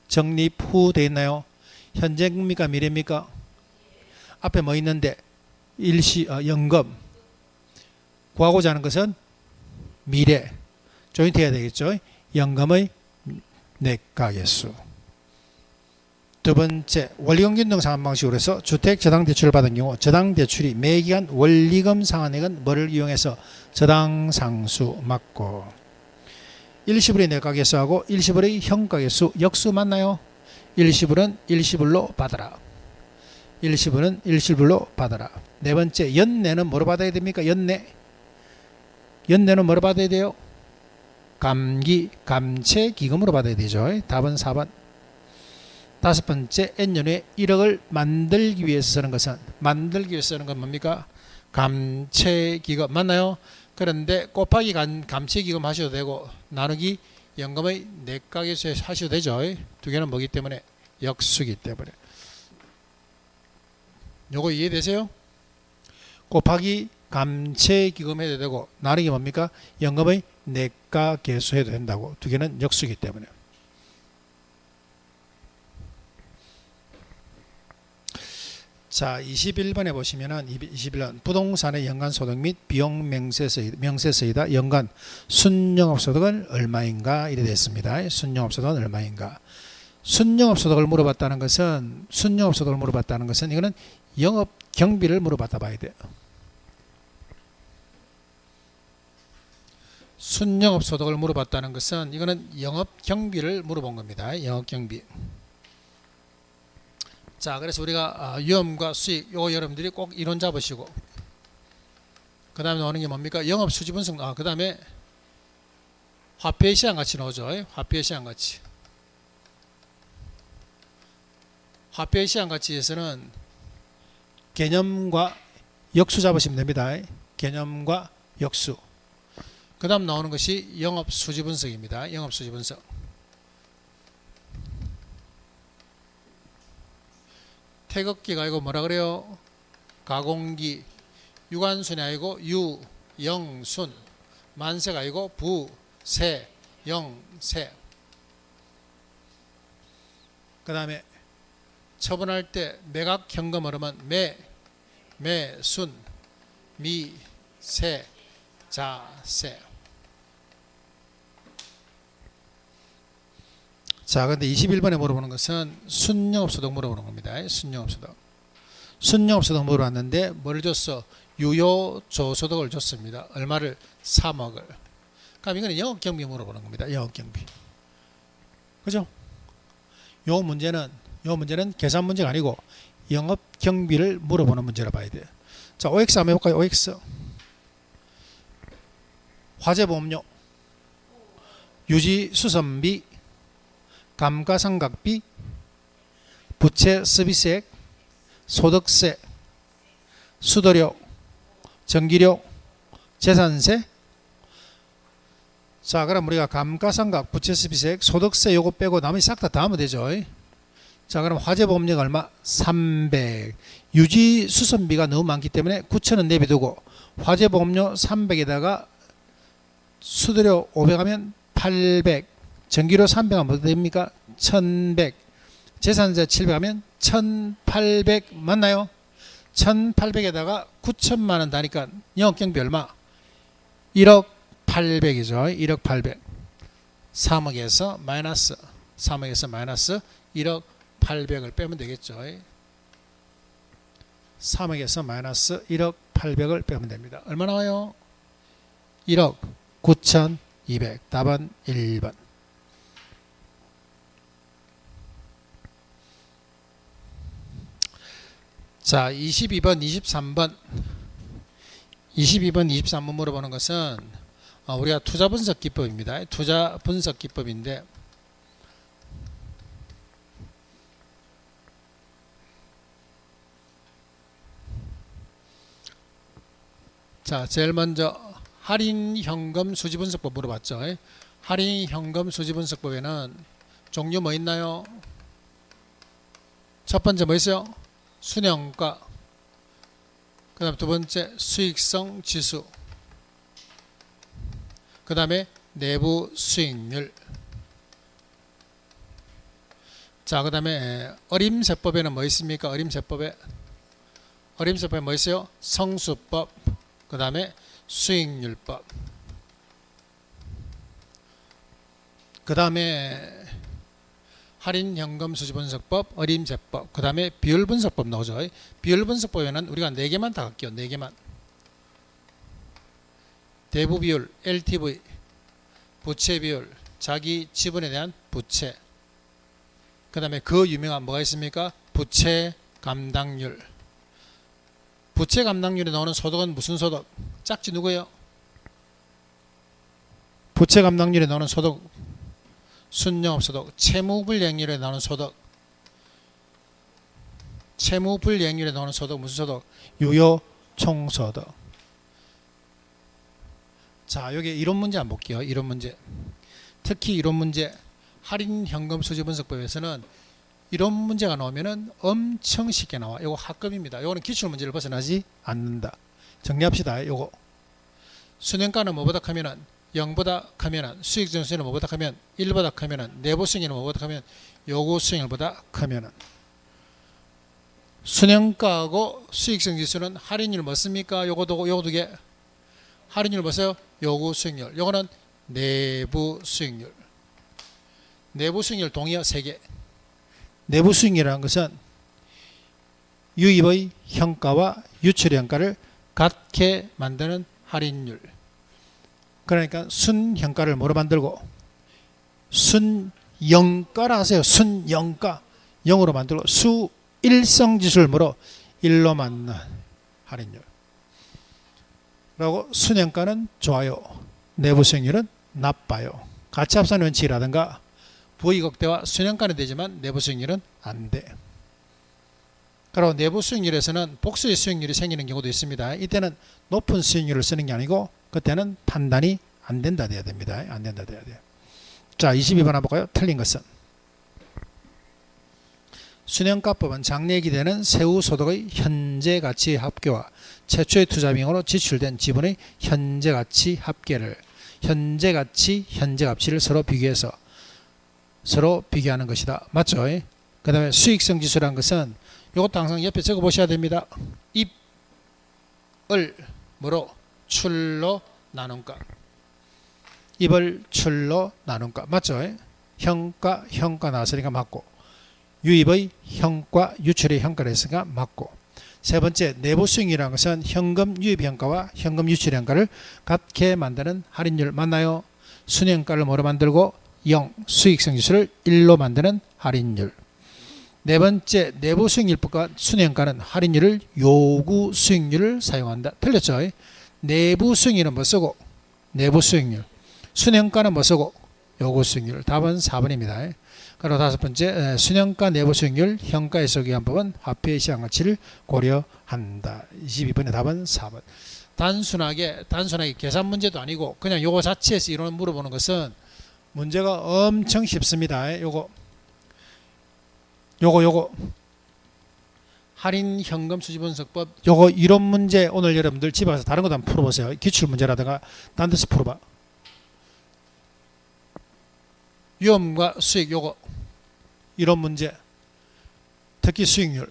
적립 후 돼 있나요? 현재입니까? 미래입니까? 앞에 뭐 있는데 연금 구하고자 하는 것은 미래 조인트 해야 되겠죠. 연금의 내가계수. 두 번째, 원리금 변동 상환 방식으로 해서 주택 저당 대출을 받은 경우 저당 대출이 매기간 원리금 상환액은 뭐를 이용해서 저당 상수 맞고, 일시불의 내가계수하고 일시불의 현가계수 역수 맞나요? 일시불은 일시불로 받아라. 일시불은 일시불로 받아라. 네 번째, 연내는 뭐로 받아야 됩니까? 연내는 뭐로 받아야 돼요? 감채기금으로 받아야 되죠. 답은 4번. 다섯 번째, N년 후에 1억을 만들기 위해서 쓰는 것은, 만들기 위해서 쓰는 건 뭡니까? 감채기금 맞나요? 그런데 곱하기 감채기금 하셔도 되고 나누기 연금의 내가계수 하셔도 되죠. 두 개는 뭐기 때문에? 역수기 때문에. 요거 이해되세요? 곱하기 감채기금 해도 되고 나누기 뭡니까? 연금의 내가계수 해도 된다고. 두 개는 역수기 때문에. 자, 21번에 보시면은 21번 부동산의 연간 소득 및 비용 명세서이다. 연간 순영업소득은 얼마인가? 이래 됐습니다. 순영업소득은 얼마인가? 순영업소득을 물어봤다는 것은 이거는 영업 경비를 물어봤다 봐야 돼요. 순영업소득을 물어봤다는 것은 이거는 영업 경비를 물어본 겁니다. 영업 경비. 자, 그래서 우리가 위험과 수익 요거 여러분들이 꼭 이론 잡으시고, 그 다음에 나오는 게 뭡니까? 영업 수지 분석. 그 다음에 화폐의 시장 가치 나오죠. 화폐의 시장 가치. 화폐의 시장 가치에서는 개념과 역수 잡으시면 됩니다. 개념과 역수. 그 다음 나오는 것이 영업 수지 분석입니다. 영업 수지 분석. 태극기가 아니고 뭐라 그래요? 가공기. 유관순이 아니고 유영순. 만세가 아니고 부세영세. 그 다음에 처분할 때 매각 현금을 하면 매순 미세 자세. 자, 근데 21번에 물어보는 것은 순영업소득 물어보는 겁니다. 순영업소득. 순영업소득 물어봤는데 뭘 줬어? 유효조소득을 줬습니다. 얼마를? 3억을. 그럼 이거는 영업경비 물어보는 겁니다. 영업경비. 그죠? 요 문제는 계산 문제가 아니고 영업경비를 물어보는 문제라 봐야 돼요. 자, OX 한번 해볼까요? OX. 화재보험료, 유지수선비, 감가상각비, 부채 서비스액, 소득세, 수도료, 전기료, 재산세. 자, 그럼 우리가 감가상각, 부채 서비스액, 소득세 요거 빼고 나머지 싹 다 하면 되죠. 자, 그럼 화재보험료가 얼마? 300. 유지수선비가 너무 많기 때문에 9,000원 내비두고 화재보험료 300에다가 수도료 500 하면 800. 전기료 300 하면 뭐 됩니까? 1100. 재산세 700 하면 1800 맞나요? 1800에다가 9천만원 다니까 영업경비 얼마? 1억 800이죠. 1억 800. 3억에서 마이너스 1억 800을 빼면 되겠죠. 3억에서 마이너스 1억 800을 빼면 됩니다. 얼마 나와요? 1억 9200. 답은 1번. 자, 22번, 23번. 22번, 23번 물어보는 것은 우리가 투자 분석 기법입니다. 투자 분석 기법인데 자, 제일 먼저 할인 현금 수지 분석법 물어봤죠. 할인 현금 수지 분석법에는 종류 뭐 있나요? 첫 번째 뭐 있어요? 순영가. 그 다음 두 번째 수익성 지수. 그 다음에 내부 수익률. 자, 그 다음에 어림세법에는 뭐 있습니까? 어림세법에 뭐 있어요? 성수법. 그 다음에 수익률법. 그 다음에 할인현금 수지분석법, 어림세법, 그 다음에 비율분석법 나오죠. 비율분석법에는 우리가 4개만 다 갈게요. 4개만. 대부비율, LTV, 부채비율, 자기 지분에 대한 부채. 그 다음에 그 유명한 뭐가 있습니까? 부채 감당률. 부채 감당률에 나오는 소득은 무슨 소득? 짝지 누구예요? 부채 감당률에 나오는 소득. 순영업소득. 채무불이행률에 나오는 소득. 채무불이행률에 나오는 소득 무슨 소득? 유효총소득. 자, 여기 이론 문제 한번 볼게요. 이론 문제. 특히 이론 문제 할인현금수지분석법에서는 이론 문제가 나오면은 엄청 쉽게 나와. 이거 학급입니다. 이거는 기출문제를 벗어나지 않는다. 정리합시다. 요거 순행가는 뭐보다 크면은 0보다 크면은 수익정수는 뭐보다 크면 1보다 크면은 내부 수익률은 뭐보다 크면 요구 수익률보다 크면은 순행가하고 수익성 지수는 할인율 뭐습니까? 요거 두 개. 할인율 뭐세요? 요구 수익률. 요거는 내부 수익률. 내부 수익률 동의어 3개. 내부 수익률이라는 것은 유입의 현가와 유출의 현가를 같게 만드는 할인율. 그러니까 순현가를 뭐로 만들고 순영가라 하세요. 순영가. 0으로 만들고 수일성지수를 뭐로 1로 만든 할인율. 라고 순현가는 좋아요. 내부 수익률은 나빠요. 가치합산 원칙이라든가 부의극대화 순현가는 되지만 내부 수익률은 안 돼. 그리고 내부 수익률에서는 복수의 수익률이 생기는 경우도 있습니다. 이때는 높은 수익률을 쓰는 게 아니고 그때는 판단이 안 된다 돼야 됩니다. 안 된다 돼야 돼요. 자, 22번 한번 볼까요? 틀린 것은 순현가법은 장래에 기대는 세후 소득의 현재 가치 합계와 최초의 투자 비용으로 지출된 지분의 현재 가치 합계를 현재 가치를 서로 비교해서 서로 비교하는 것이다. 맞죠? 그 다음에 수익성 지수라는 것은 이것도 항상 옆에 적어 보셔야 됩니다. 입을 뭐로 출로 나눈가. 입을 출로 나눈가. 맞죠? 현가 나왔으니까 맞고 유입의 현가 유출의 현가를 했으니까 맞고 세 번째 내부 수익이라는 것은 현금 유입 현가와 현금 유출 현가를 같게 만드는 할인율 맞나요? 순현가를 뭐로 만들고 0 수익성 지수를 1로 만드는 할인율. 네 번째 내부 수익률법과 순현가는 할인율을 요구 수익률을 사용한다. 틀렸죠? 내부 수익률은 뭐 쓰고 내부 수익률 순현가는 뭐 쓰고 요구 수익률. 답은 4번입니다. 그리고 다섯 번째 순현가 내부 수익률 현가에서 기한법은 화폐의 시장 가치를 고려한다. 22번의 답은 4번. 단순하게 계산 문제도 아니고 그냥 요거 자체에서 이론 물어보는 것은 문제가 엄청 쉽습니다. 요거 할인 현금 수지 분석법 요거 이론 문제 오늘 여러분들 집에 가서 다른 것도 한번 풀어보세요. 기출 문제라든가 딴 데서 풀어봐. 위험과 수익 요거 이론 문제 특히 수익률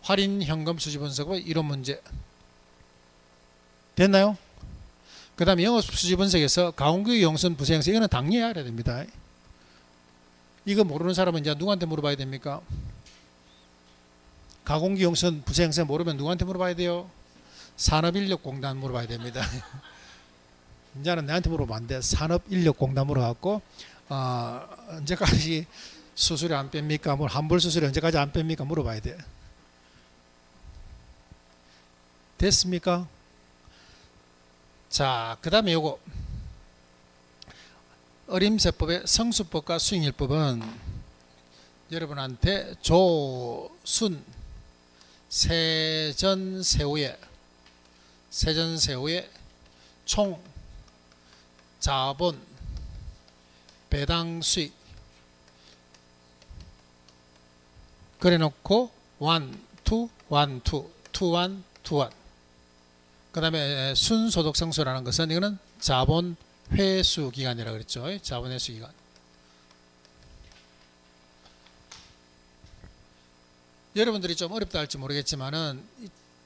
할인 현금 수지 분석법 이론 문제 됐나요? 그 다음에 영업 수지 분석에서 가공규 용선 부세 형성 이거는 당연히 알아야 됩니다. 이거 모르는 사람은 이제 누구한테 물어봐야 됩니까? 가공규 용선 부세 형성 모르면 누구한테 물어봐야 돼요? 산업인력공단 물어봐야 됩니다. 이제는 나한테 물어보면 안 돼. 산업인력공단 물어갖고 언제까지 수수료 안 뺍니까? 뭐 환불 수수료 언제까지 안 뺍니까? 물어봐야 돼. 됐습니까? 자, 그 다음에 요거 어림세법의 성수법과 수익률법은 여러분한테 조순 세전세후의 총 자본 배당 수익 그래놓고 1, 2, 1, 2, 2, 1, 2, 1 그 다음에 순소득성수라는 것은 이거는 자본 회수 기간이라고 그랬죠. 자본 회수 기간. 여러분들이 좀 어렵다 할지 모르겠지만은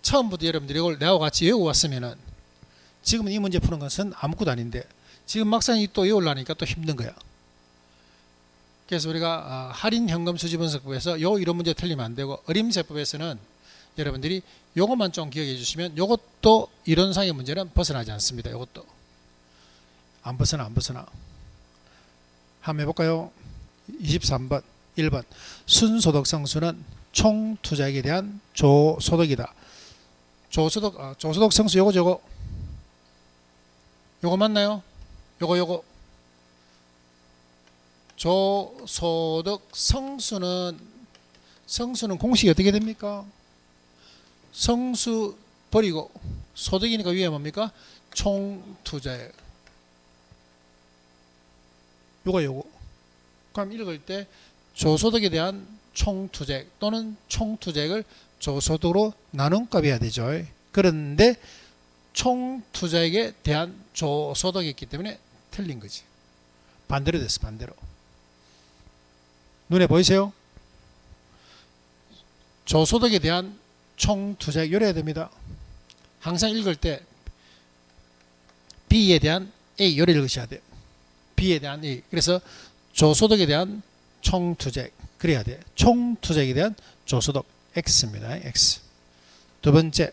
처음부터 여러분들이 이걸 나와 같이 외워왔으면은 지금 이 문제 푸는 것은 아무것도 아닌데 지금 막상 또 외우려니까 또 힘든 거야. 그래서 우리가 할인 현금 수지 분석법에서 요 이런 문제 틀리면 안 되고 어림세법에서는 여러분들이 요것만 좀 기억해 주시면 요것도 이론상의 문제는 벗어나지 않습니다. 요것도 안 벗어나. 한번 해볼까요? 23번 1번 순소득성수는 총 투자액에 대한 조소득이다. 조소득 성수 요거 맞나요? 요거 조소득 성수는 공식이 어떻게 됩니까? 성수 버리고 소득이니까 위에 뭡니까? 총 투자액. 요거 그럼 읽을 때 조소득에 대한 총 투자액 또는 총 투자액을 조소득으로 나눈 값이어야 되죠. 그런데 총 투자액에 대한 조소득이 있기 때문에 틀린 거지. 반대로 됐어. 반대로. 눈에 보이세요? 조소득에 대한 총 투자액 요래야 됩니다. 항상 읽을 때 B에 대한 A 요래 읽으셔야 돼요. B에 대한 A. 그래서 조소득에 대한 총 투자액 그래야 돼. 총 투자액에 대한 조소득 X입니다. X. 두 번째,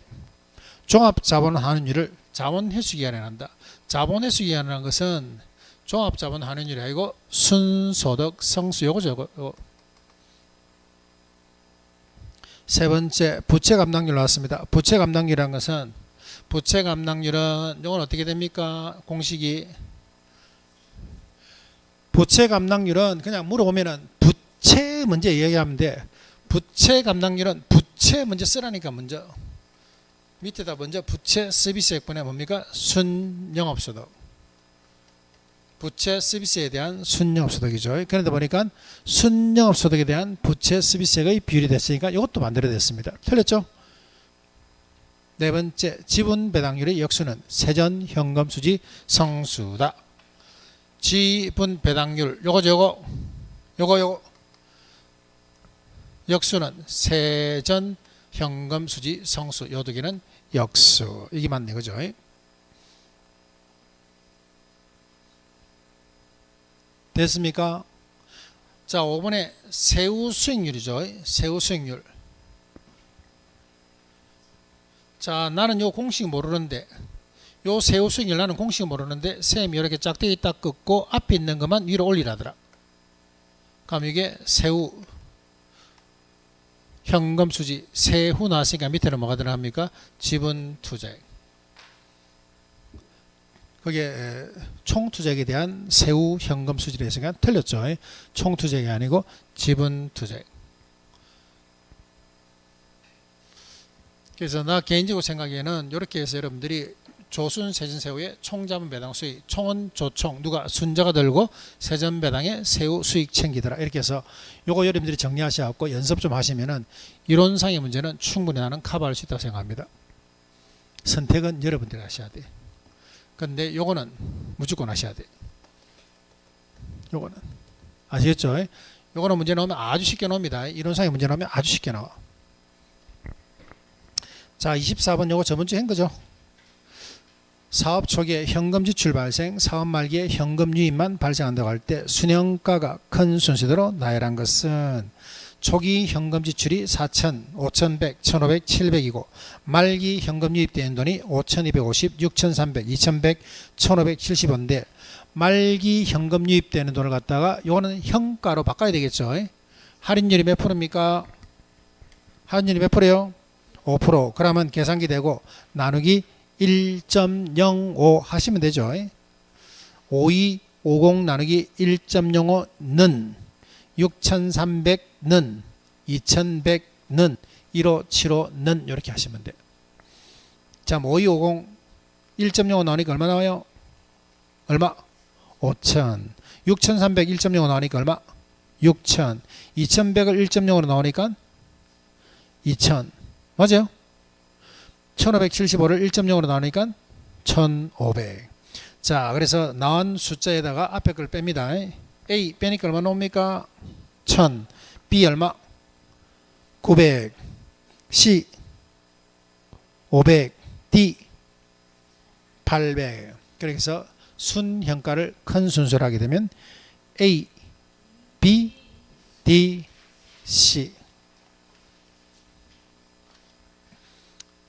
종합자본 환원율을 자본회수기간에 한다. 자본회수기간이라는 것은 종합자본 환원율이 아니고 순소득 성수 요거죠. 요거. 세 번째, 부채 감당률 나왔습니다. 부채 감당률이라는 것은 부채 감당률은 이건 어떻게 됩니까? 공식이 부채 감당률은 그냥 물어보면은 부채 먼저 이야기하면 돼. 부채 감당률은 부채 먼저 쓰라니까 먼저 밑에다 먼저 부채 서비스액분의 뭡니까? 순영업소득. 부채 서비스에 대한 순영업소득이죠. 그러다 보니까 순영업소득에 대한 부채 서비스액의 비율이 됐으니까 이것도 만들어냈습니다. 틀렸죠? 네 번째, 지분 배당률의 역수는 세전 현금 수지 성수다. 지분 배당률 요거 역수는 세전 현금 수지 성수, 요 두 개는 역수. 이게 맞네, 그죠? 됐습니까? 자, 5번에 세후 수익률이죠. 세후 수익률. 자, 나는 요 공식 모르는데, 요 세후 수익률 나는 공식 모르는데, 쌤이 이렇게 짝대기 딱 긋고 앞에 있는 것만 위로 올리라더라. 그럼 이게 세후 현금 수지, 세후 나왔으니까 밑에는 뭐가 들어갑니까? 지분 투자액. 그게 총 투자액에 대한 세후 현금 수지를 했으니까 틀렸죠. 총 투자액이 아니고 지분 투자액. 그래서 나 개인적으로 생각에는 이렇게 해서 여러분들이 조순 세전 세후의 총자본 배당 수익, 총은 조총, 누가 순자가 들고 세전 배당에 세후 수익 챙기더라. 이렇게 해서 요거 여러분들이 정리하셔갖고 연습 좀 하시면은 이론상의 문제는 충분히 나는 커버할 수 있다고 생각합니다. 선택은 여러분들이 하셔야 돼. 근데 요거는 무조건 하셔야 돼. 요거는 아시겠죠? 요거는 문제 나오면 아주 쉽게 나옵니다. 이론상의 문제 나오면 아주 쉽게 나와. 자, 24번 요거 저번주에 한 거죠. 사업 초기에 현금 지출 발생, 사업 말기에 현금 유입만 발생한다고 할 때 순영가가 큰 순서대로 나열한 것은 초기 현금 지출이 4,000, 5,100, 1,500, 700이고 말기 현금 유입되는 돈이 5,250, 6,300, 2,100, 1,570원인데 말기 현금 유입되는 돈을 갖다가 요거는 현가로 바꿔야 되겠죠. 할인율이 몇 프로입니까? 할인율이 몇 프로요? 5%. 그러면 계산기 되고 나누기 1.05 하시면 되죠. 5250 나누기 1.05는 6300는 2100는 1575는 이렇게 하시면 돼요. 자, 5250 1.05 나오니까 얼마 나와요? 얼마? 5000. 6300 1.05 나오니까 얼마? 6000. 2100을 1.05로 나오니까 2000. 맞아요? 1575를 1.0으로 나오니까 1500. 자, 그래서 나온 숫자에다가 앞에 걸 뺍니다. A 빼니까 얼마 나옵니까? 1000. B 얼마? 900. C 500. D 800. 그래서 순현가를 큰 순서로 하게 되면 A, B, D, C.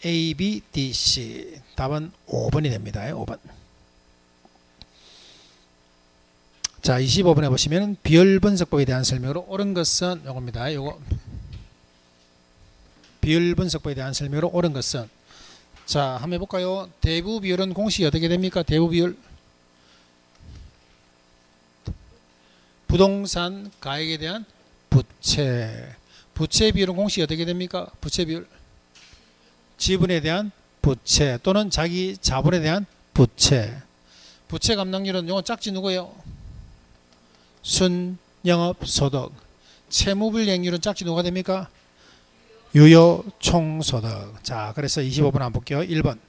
A, B, D, C. 답은 5번이 됩니다. 5번. 자, 25번에 보시면 비율 분석법에 대한 설명으로 옳은 것은 요겁니다. 요거 비율 분석법에 대한 설명으로 옳은 것은 자, 한번 해볼까요? 대부 비율은 공식이 어떻게 됩니까? 대부 비율 부동산 가액에 대한 부채. 부채 비율은 공식이 어떻게 됩니까? 부채 비율 지분에 대한 부채 또는 자기 자본에 대한 부채. 부채 감당률은 요거 짝지 누구예요? 순영업소득. 채무불이행률은 짝지 누가 됩니까? 유효총소득. 자, 그래서 25번 한번 볼게요. 1번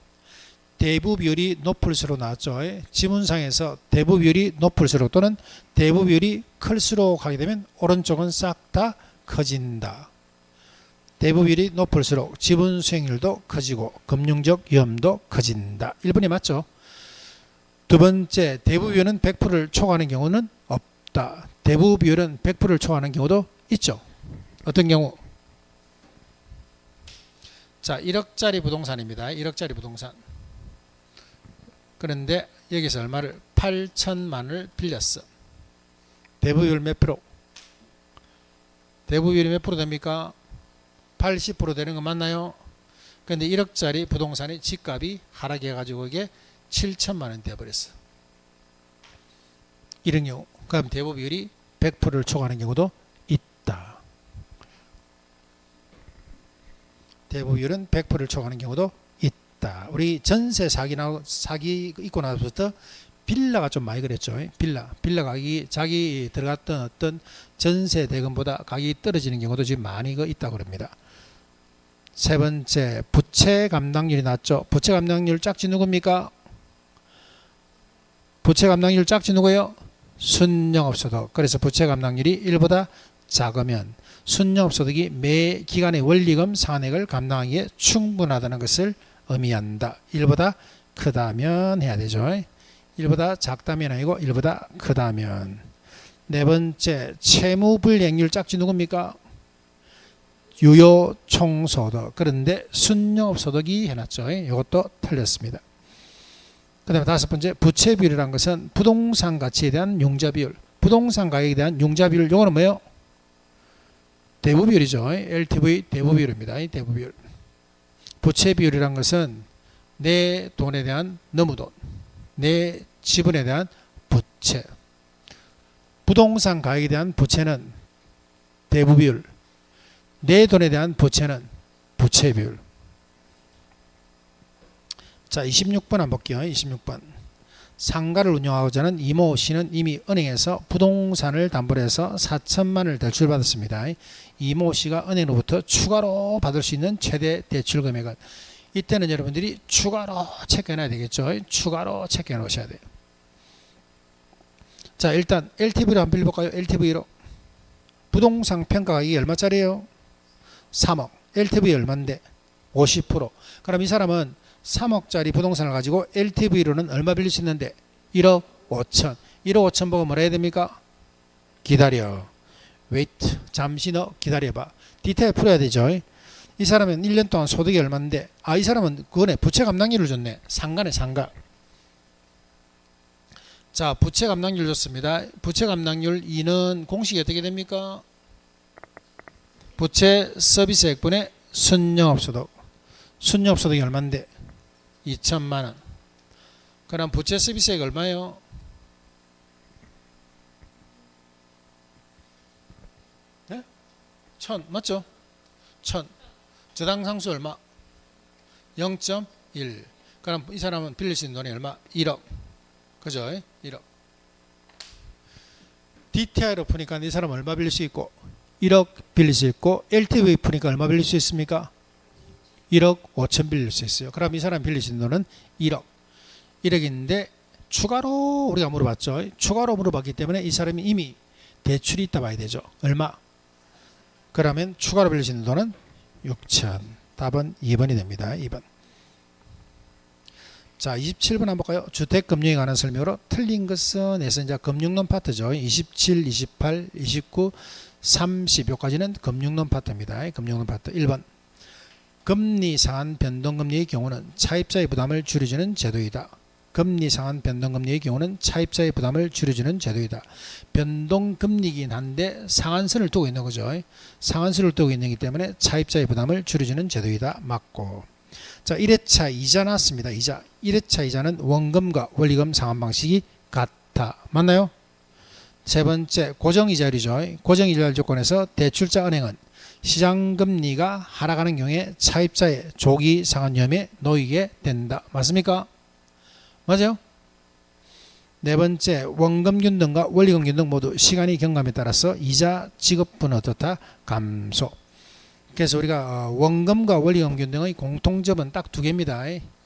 대부 비율이 높을수록 나왔죠. 지문상에서 대부 비율이 높을수록 또는 대부 비율이 클수록 하게 되면 오른쪽은 싹 다 커진다. 대부 비율이 높을수록 지분 수익률도 커지고 금융적 위험도 커진다. 1번이 맞죠? 두 번째, 대부 비율은 100%를 초과하는 경우는 없다. 대부 비율은 100%를 초과하는 경우도 있죠. 어떤 경우? 자, 1억짜리 부동산입니다. 1억짜리 부동산. 그런데 여기서 얼마를? 8천만을 빌렸어. 대부비율 몇 프로? 대부비율이 몇 프로 됩니까? 80% 되는 거 맞나요? 그런데 1억짜리 부동산의 집값이 하락해가지고 이게 7천만 원 되어버렸어. 이런 경우. 그럼 대부비율이 100%를 초과하는 경우도 있다. 대부비율은 100%를 초과하는 경우도 있다. 우리 전세 사기 있고 나서부터 빌라가 좀 많이 그랬죠. 빌라 가격이 자기 들어갔던 어떤 전세 대금보다 가격이 떨어지는 경우도 지금 많이 있다고 그럽니다. 세 번째, 부채 감당률이 낮죠. 부채 감당률 짝지 누굽니까? 부채 감당률 짝지 누구예요? 순영업소득. 그래서 부채 감당률이 1보다 작으면 순영업소득이 매 기간의 원리금 상환액을 감당하기에 충분하다는 것을 의미한다. 1보다 크다면 해야 되죠. 1보다 작다면 아니고 1보다 크다면. 네 번째, 채무불이행률 짝지 누굽니까? 유효총소득. 그런데 순영업소득이 해놨죠. 이것도 틀렸습니다. 그 다음에 다섯 번째, 부채비율이라는 것은 부동산 가치에 대한 융자비율. 부동산 가격에 대한 융자비율. 이거는 뭐예요? 대부비율이죠. LTV 대부비율입니다. 대부비율. 부채비율이라는 것은 내 돈에 대한 너무돈, 내 지분에 대한 부채. 부동산 가격에 대한 부채는 대부비율, 내 돈에 대한 부채는 부채비율. 자, 26번 한번 볼게요. 26번. 상가를 운영하고자 하는 이모 씨는 이미 은행에서 부동산을 담보로 해서 4천만을 대출받았습니다. 이모 씨가 은행으로부터 추가로 받을 수 있는 최대 대출 금액은, 이때는 여러분들이 추가로 체크해놔야 되겠죠. 추가로 체크해 놓으셔야 돼요. 자, 일단 LTV로 한번 빌려볼까요? LTV로. 부동산 평가 가격이 얼마짜리예요? 3억. LTV 얼마인데? 50%. 그럼 이 사람은 3억짜리 부동산을 가지고 LTV로는 얼마 빌릴 수 있는데? 1억 5천. 1억 5천 보고 뭐라 해야 됩니까? 기다려. wait. 잠시 너 기다려봐. 디테일 풀어야 되죠. 이 사람은 1년 동안 소득이 얼마인데, 이 사람은 그거네. 부채 감당률을 줬네. 상가네, 상가. 자, 부채 감당률 줬습니다. 부채 감당률 2는 공식이 어떻게 됩니까? 부채 서비스액분의 순영업소득. 순영업소득이 얼마인데? 2천만 원. 그럼 부채 서비스액 얼마예요? 네? 1000 맞죠? 1000. 저당상수 얼마? 0.1. 그럼 이 사람은 빌릴 수 있는 돈이 얼마? 1억. 그죠? 1억. DTI로 푸니까 이 사람 얼마 빌릴 수 있고? 1억 빌릴 수 있고, LTV 푸니까 얼마 빌릴 수 있습니까? 1억 5천 빌릴 수 있어요. 그럼 이 사람 빌릴 수 있는 돈은 1억. 1억인데 추가로 우리가 물어봤죠. 추가로 물어봤기 때문에 이 사람이 이미 대출이 있다 봐야 되죠. 얼마? 그러면 추가로 빌릴 수 있는 돈은 6천. 답은 2번이 됩니다. 2번. 자, 27번 한번 볼까요? 주택금융에 관한 설명으로 틀린 것은 해서 이제 금융론 파트죠. 27, 28, 29, 30 여기까지는 금융론 파트입니다. 금융론 파트 1번. 금리 상한 변동금리의 경우는 차입자의 부담을 줄여주는 제도이다. 금리 상한 변동금리의 경우는 차입자의 부담을 줄여주는 제도이다. 변동금리이긴 한데 상한선을 두고 있는 거죠. 상한선을 두고 있기 때문에 차입자의 부담을 줄여주는 제도이다. 맞고. 자, 1회차 이자 나왔습니다. 이자. 1회차 이자는 원금과 원리금 상환 방식이 같다. 맞나요? 세 번째, 고정이자율이죠. 고정이자율 조건에서 대출자 은행은 시장금리가 하락하는 경우에 차입자의 조기 상환 위험에 놓이게 된다. 맞습니까? 맞아요? 네 번째, 원금균등과 원리금균등 모두 시간이 경감에 따라서 이자 지급분은 어떻다? 감소. 그래서 우리가 원금과 원리금 균등의 공통점은 딱 두 개입니다.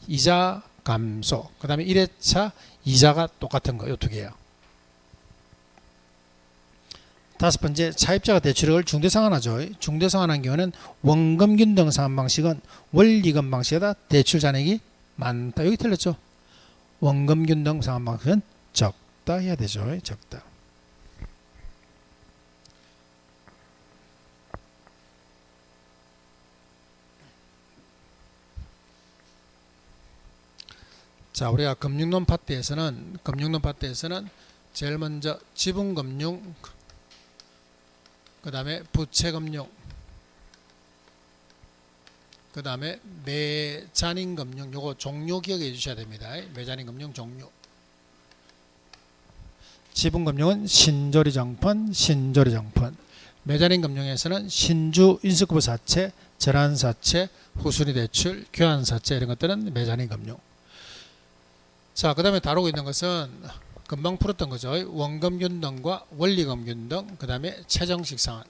이자 감소. 그 다음에 1회차 이자가 똑같은 거. 이 두 개예요. 다섯 번째, 차입자가 대출액을 중대상환하죠. 중대상환한 경우는 원금 균등 상환 방식은 원리금 방식보다 대출 잔액이 많다. 여기 틀렸죠. 원금 균등 상환 방식은 적다 해야 되죠. 적다. 자, 우리가 금융론 파트에서는 제일 먼저 지분금융, 그 다음에 부채금융, 그 다음에 매자닌금융, 요거 종료 기억해 주셔야 됩니다. 매자닌금융 종료. 지분금융은 신조리정펀, 매자닌금융에서는 신주 인수급부사채, 절한사채, 후순위대출, 교환사채 이런 것들은 매자닌금융. 자, 그 다음에 다루고 있는 것은 금방 풀었던 거죠. 원금균등과 원리금균등, 그 다음에 최정식 상환.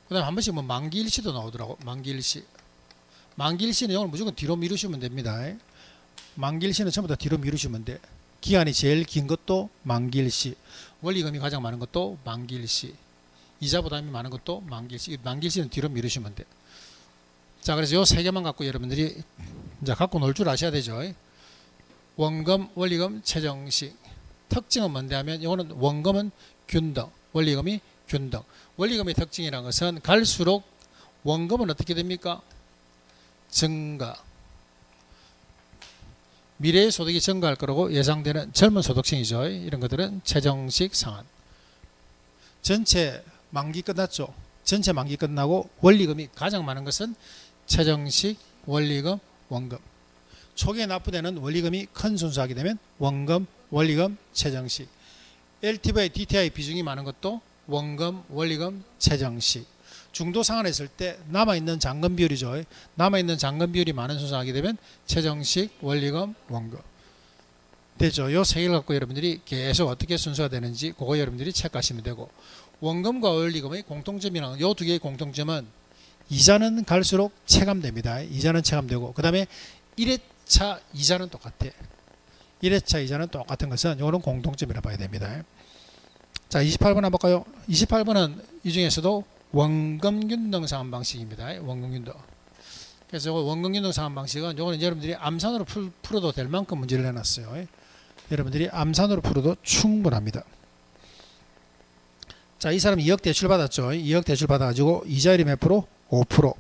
그 다음에 한 번씩 뭐 만기일시도 나오더라고. 만기일시. 만기일시는 이걸 무조건 뒤로 미루시면 됩니다. 만기일시는 전부 다 뒤로 미루시면 돼. 기간이 제일 긴 것도 만기일시. 원리금이 가장 많은 것도 만기일시. 이자 부담이 많은 것도 만기일시. 만기일시는 뒤로 미루시면 돼. 자, 그래서 요 세 개만 갖고 여러분들이 이제 갖고 놀 줄 아셔야 되죠. 원금, 원리금, 최정식. 특징은 뭔데 하면 이거는 원금은 균등, 원리금이 균등. 원리금의 특징이라는 것은 갈수록 원금은 어떻게 됩니까? 증가. 미래의 소득이 증가할 거라고 예상되는 젊은 소득층이죠. 이런 것들은 최정식 상환. 전체 만기 끝났죠. 전체 만기 끝나고 원리금이 가장 많은 것은 최정식, 원리금, 원금. 초기에 납부되는 원리금이 큰 순수하게 되면 원금, 원리금, 최정식. LTV와 DTI 비중이 많은 것도 원금, 원리금, 최정식. 중도 상환했을 때 남아있는 잔금 비율이죠. 남아있는 잔금 비율이 많은 순서하게 되면 최정식, 원리금, 원금. 되죠. 요 세 개를 갖고 여러분들이 계속 어떻게 순서가 되는지 그거 여러분들이 체크하시면 되고, 원금과 원리금의 공통점이랑 요 두 개의 공통점은 이자는 갈수록 체감됩니다. 이자는 체감되고, 그 다음에 1회차 이자는 똑같아. 1회차 이자는 똑같은 것은 요거는 공통점이라 봐야 됩니다. 자, 28번 한번 볼까요? 28번은 이 중에서도 원금균등 상환 방식입니다. 원금균등. 그래서 원금균등 상환 방식은 요거는 여러분들이 암산으로 풀어도 될 만큼 문제를 내놨어요. 여러분들이 암산으로 풀어도 충분합니다. 자, 이 사람 2억 대출 받았죠. 2억 대출 받아가지고 이자율이 몇 프로? 5%.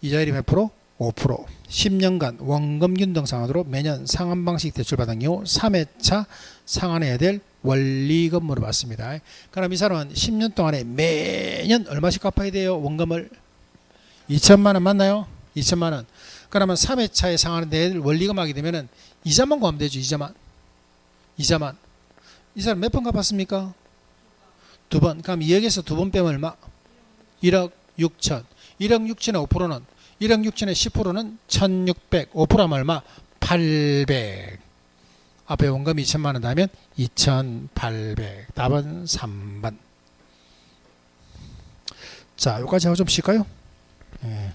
이자율이 몇 프로? 5%. 10년간 원금균등 상환으로 매년 상환 방식 대출 받은 경우 3회차 상환해야 될 원리금 물어봤습니다. 그럼 이 사람은 10년 동안에 매년 얼마씩 갚아야 돼요? 원금을 2천만 원 맞나요? 2천만 원. 그러면 3회차에 상환해야 될 원리금 하게 되면은 이자만 구하면 되죠. 이자만. 이 사람 몇 번 갚았습니까? 2번. 그럼 2억에서 2번 빼면 얼마? 1억 6천. 1억 6천에 5%는 1억 6천에 10%는 1600. 5%하면 얼마? 800. 앞에 원금 2천만 원 나면 2800. 답은 3번. 자, 여기까지 하고 좀 쉴까요? 예.